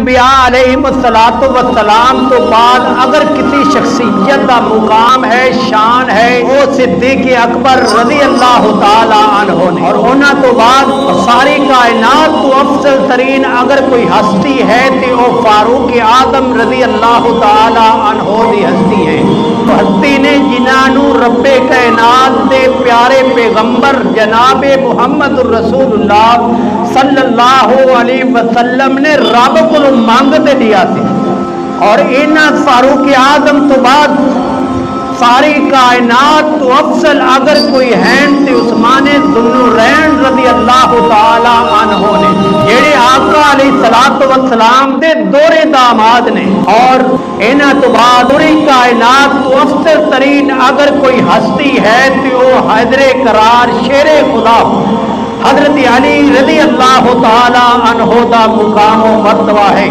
انبیاء علیہمُ السلام تو بعد اگر کسی شخصیت کا مقام ہے، شان ہے، وہ صدیق اکبر رضی اللہ تعالی عنہ نے، اور انہاں تو بعد ساری کائنات تو افضل ترین اگر کوئی ہستی ہے تو وہ فاروق اعظم رضی اللہ تعالی عنہ دی ہستی ہے۔ ہستی نے جنہاں نو رب کائنات دے پیارے پیغمبر جناب محمد رسول اللہ صلی اللہ علیہ وسلم نے رب کو مانگتے دیا سی، اور انہاں فاروق اعظم تو بعد ساری کائنات تو افضل اگر کوئی ہیں تے عثمان ذوالنورین رضی اللہ تعالی عنہ نے، جڑے آقا علیہ الصلوۃ والسلام دے دورے داماد نے، اور انہاں تو بعد پوری کائنات تو افضل ترین اگر کوئی ہستی ہے تے وہ حیدر کرار شیر خدا حضرت علی رضی اللہ تعالی عنہ دا مقام و مرتبہ ہے۔